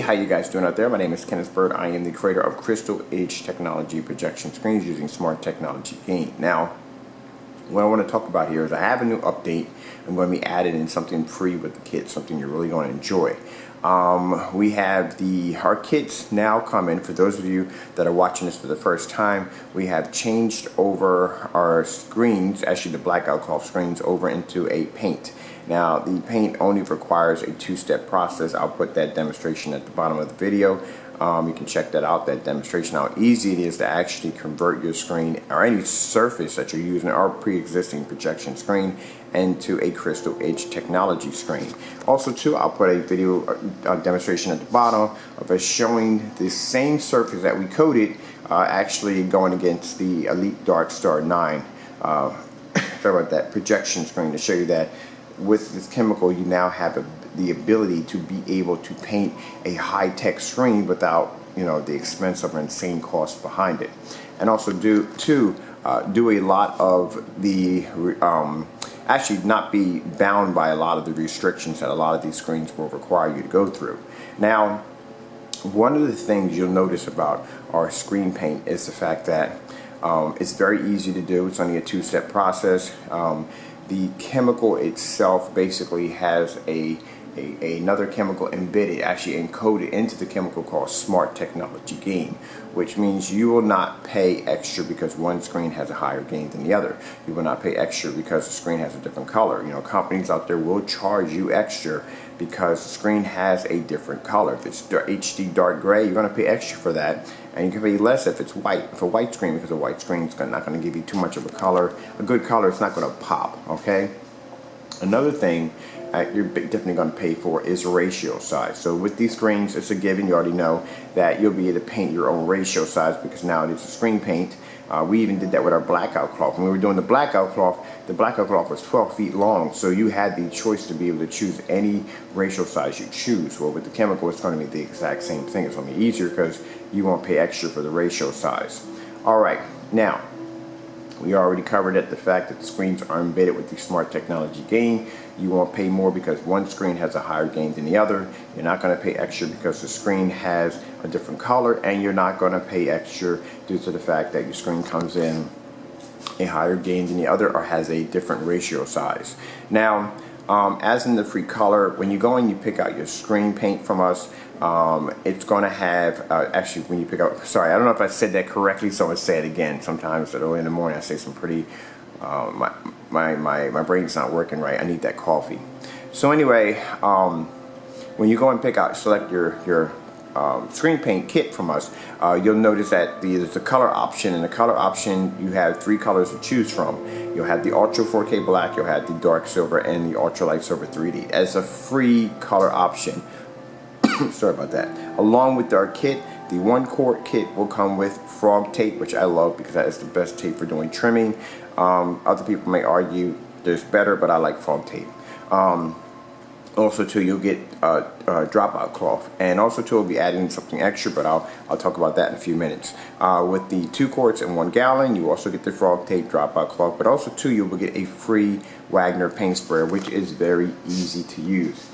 How you guys doing out there? My name is Kenneth Bird. I am the creator of Crystal Edge Technology projection screens using smart technology gain. Now, what I want to talk about here is I have a new update. I'm going to be adding in something free with the kits, something you're really going to enjoy. We have our kits now coming. For those of you that are watching this for the first time, we have changed over our screens, actually the blackout cloth screens, over into a paint. Now, the paint only requires a two-step process. I'll put that demonstration at the bottom of the video. You can check that out, that demonstration, how easy it is to actually convert your screen or any surface that you're using or pre-existing projection screen into a Crystal Edge technology screen. Also too, I'll put a video demonstration at the bottom of us showing the same surface that we coated actually going against the Elite Dark Star 9 sorry about that, projection screen, to show you that with this chemical you now have the ability to be able to paint a high-tech screen without, you know, the expense of an insane cost behind it. And also do a lot of the actually not be bound by a lot of the restrictions that a lot of these screens will require you to go through. Now, one of the things you'll notice about our screen paint is the fact that it's very easy to do. It's only a two-step process. The chemical itself basically has another chemical embedded, actually encoded into the chemical called smart technology gain, which means you will not pay extra because one screen has a higher gain than the other. You will not pay extra because the screen has a different color. You know, companies out there will charge you extra because the screen has a different color. If it's HD dark gray, you're going to pay extra for that, and you can pay less if it's white, if a white screen, because a white screen is not going to give you too much of a color. A good color, it's not going to pop, okay? Another thing you're definitely going to pay for is ratio size. So with these screens, it's a given. You already know that you'll be able to paint your own ratio size because now it is a screen paint. We even did that with our blackout cloth. When we were doing the blackout cloth was 12 feet long, so you had the choice to be able to choose any ratio size you choose. Well, with the chemical, it's going to be the exact same thing. It's going to be easier because you won't pay extra for the ratio size. All right, now, we already covered the fact that the screens are embedded with the smart technology gain. You won't pay more because one screen has a higher gain than the other. You're not going to pay extra because the screen has a different color, and you're not going to pay extra due to the fact that your screen comes in a higher gain than the other or has a different ratio size. Now, as in the free color, when you go and you pick out your screen paint from us, it's going to have, actually when you pick out, sorry, I don't know if I said that correctly, so I'm going to say it again. Sometimes early in the morning I say some pretty, my brain's not working right. I need that coffee. So anyway, when you go and select your screen paint kit from us, you'll notice that there's a color option. In the color option, you have three colors to choose from. You'll have the Ultra 4K Black, you'll have the Dark Silver, and the Ultra Light Silver 3D as a free color option. Sorry about that. Along with our kit, the 1-quart kit will come with frog tape, which I love because that is the best tape for doing trimming. Other people may argue there's better, but I like frog tape. Also too, you'll get dropout cloth, and also too, we'll be adding something extra, but I'll talk about that in a few minutes. With the 2 quarts and 1 gallon, you also get the frog tape dropout cloth, but also too, you will get a free Wagner paint sprayer, which is very easy to use.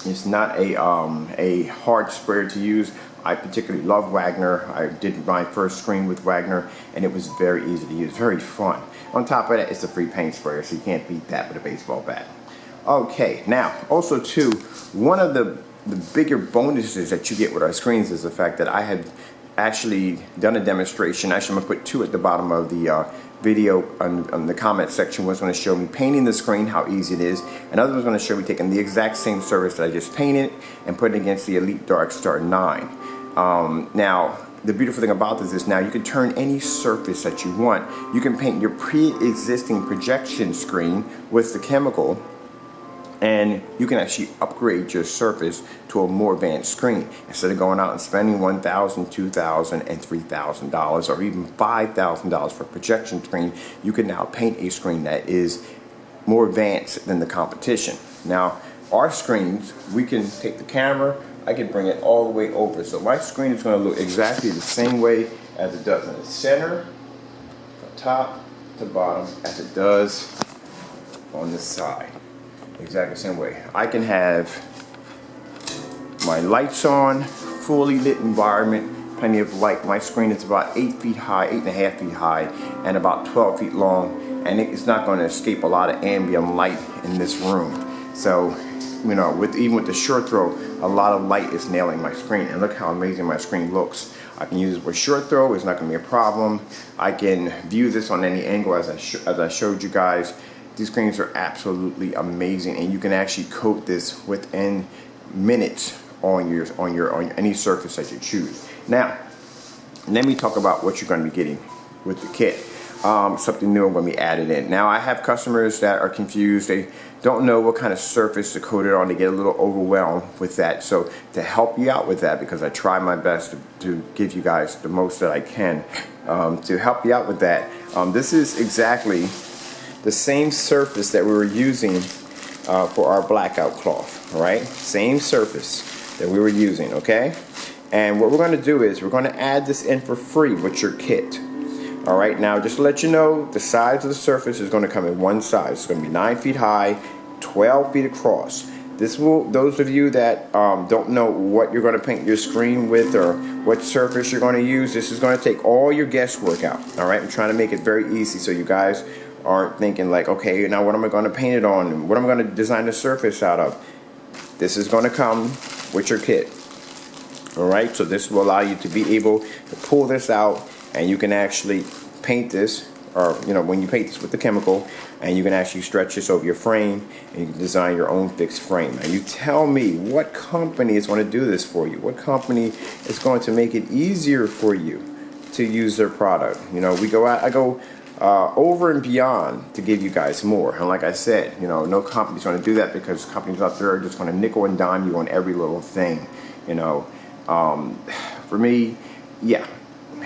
It's not a hard sprayer to use. I particularly love Wagner. I did my first screen with Wagner, and it was very easy to use, very fun. On top of that, it's a free paint sprayer, so you can't beat that with a baseball bat. Okay, now, also too, one of the bigger bonuses that you get with our screens is the fact that I have actually done a demonstration. Actually, I'm going to put 2 at the bottom of the video on the comment section. One's going to show me painting the screen, how easy it is. Another one's going to show me taking the exact same surface that I just painted and putting it against the Elite Dark Star 9. Now, the beautiful thing about this is now you can turn any surface that you want. You can paint your pre-existing projection screen with the chemical, and you can actually upgrade your surface to a more advanced screen. Instead of going out and spending $1,000, $2,000, and $3,000 or even $5,000 for a projection screen, you can now paint a screen that is more advanced than the competition. Now, our screens, we can take the camera, I can bring it all the way over. So my screen is going to look exactly the same way as it does in the center, from top to bottom, as it does on the side. Exactly the same way. I can have my lights on, fully lit environment, plenty of light. My screen is about 8 feet high, 8.5 feet high, and about 12 feet long, and it's not going to escape a lot of ambient light in this room. So, you know, even with the short throw, a lot of light is nailing my screen, and look how amazing my screen looks. I can use it with short throw, it's not going to be a problem. I can view this on any angle as I showed you guys. These screens are absolutely amazing, and you can actually coat this within minutes on any surface that you choose. Now, let me talk about what you're going to be getting with the kit. Something new I'm going to be added in. Now, I have customers that are confused. They don't know what kind of surface to coat it on. They get a little overwhelmed with that. So to help you out with that, because I try my best to give you guys the most that I can, to help you out with that, this is exactly the same surface that we were using for our blackout cloth. All right, same surface that we were using. Okay, and what we're going to do is we're going to add this in for free with your kit. All right, now just to let you know, the size of the surface is going to come in one size. It's going to be 9 feet high, 12 feet across. This will, those of you that don't know what you're going to paint your screen with or what surface you're going to use, this is going to take all your guesswork out. All right, I'm trying to make it very easy so you guys aren't thinking like, okay, now what am I going to paint it on? What am I going to design the surface out of? This is going to come with your kit. All right, so this will allow you to be able to pull this out, and you can actually paint this, or you know, when you paint this with the chemical, and you can actually stretch this over your frame, and you can design your own fixed frame. Now you tell me what company is going to do this for you. What company is going to make it easier for you to use their product? You know, I go over and beyond to give you guys more. And like I said, you know, no company's going to do that, because companies out there are just going to nickel and dime you on every little thing. You know, for me, yeah.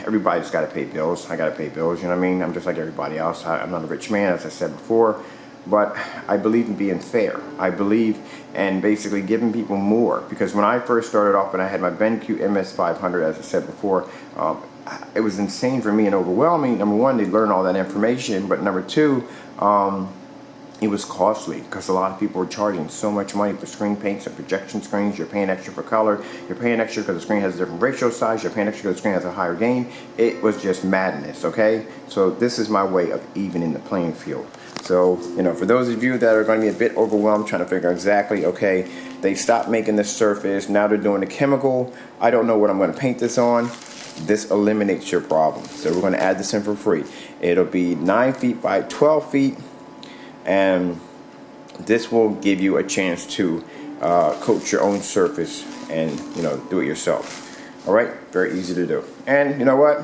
Everybody's got to pay bills. I got to pay bills, you know what I mean? I'm just like everybody else. I'm not a rich man, as I said before, but I believe in being fair. I believe in basically giving people more, because when I first started off and I had my BenQ MS500, as I said before, it was insane for me and overwhelming. Number one, they learn all that information, but number two, it was costly, because a lot of people were charging so much money for screen paints and projection screens. You're paying extra for color. You're paying extra because the screen has a different ratio size. You're paying extra because the screen has a higher gain. It was just madness, okay? So this is my way of evening the playing field. So, you know, for those of you that are going to be a bit overwhelmed trying to figure out exactly, okay, they stopped making this surface. Now they're doing the chemical. I don't know what I'm going to paint this on. This eliminates your problem. So we're going to add this in for free. It'll be 9 feet by 12 feet. And this will give you a chance to coat your own surface and, you know, do it yourself. All right, very easy to do. And you know what?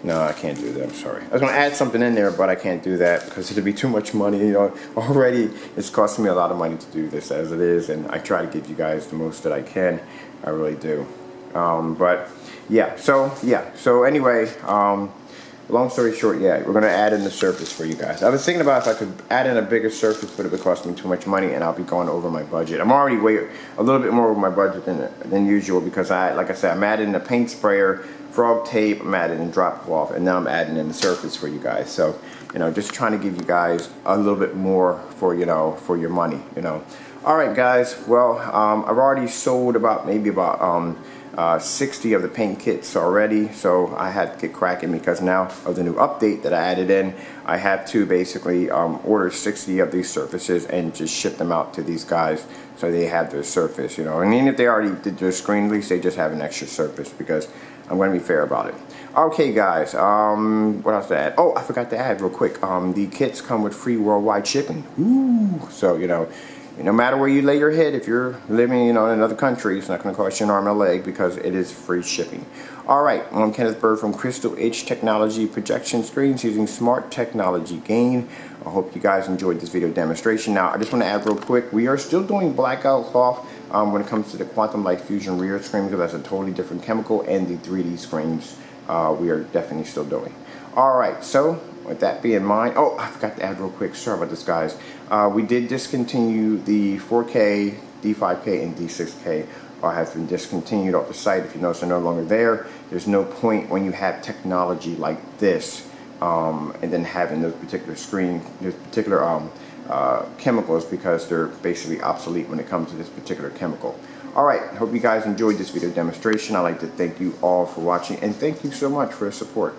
No, I can't do that. I'm sorry. I was going to add something in there, but I can't do that because it'd be too much money. You know, already it's costing me a lot of money to do this as it is, and I try to give you guys the most that I can. I really do. But yeah. So anyway. Long story short, yeah, we're going to add in the surface for you guys. I was thinking about if I could add in a bigger surface, but it would cost me too much money, and I'll be going over my budget. I'm already a little bit more over my budget than usual, because like I said, I'm adding a paint sprayer, frog tape, I'm adding in drop cloth, and now I'm adding in the surface for you guys. So, you know, just trying to give you guys a little bit more for, you know, for your money, you know. All right, guys. Well, I've already sold about 60 of the paint kits already, so I had to get cracking, because now of the new update that I added in, I had to basically order 60 of these surfaces and just ship them out to these guys so they have their surface, you know. And even if they already did their screen, at least they just have an extra surface, because I'm going to be fair about it. Okay, guys, what else to add? Oh, I forgot to add real quick. The kits come with free worldwide shipping. Ooh, so, you know, no matter where you lay your head, if you're living, you know, in another country, it's not going to cost you an arm and a leg, because it is free shipping. All right, I'm Kenneth Bird from Crystal H Technology Projection Screens using smart technology gain. I hope you guys enjoyed this video demonstration. Now, I just want to add real quick, we are still doing blackout cloth when it comes to the quantum light fusion rear screens, because that's a totally different chemical, and the 3D screens we are definitely still doing. All right, so with that being in mind, oh, I forgot to add real quick, sorry about this, guys. We did discontinue the 4K, D5K, and D6K. Have been discontinued off the site. If you notice, they're no longer there. There's no point when you have technology like this, and then having those particular chemicals because they're basically obsolete when it comes to this particular chemical. Alright, hope you guys enjoyed this video demonstration. I'd like to thank you all for watching, and thank you so much for your support.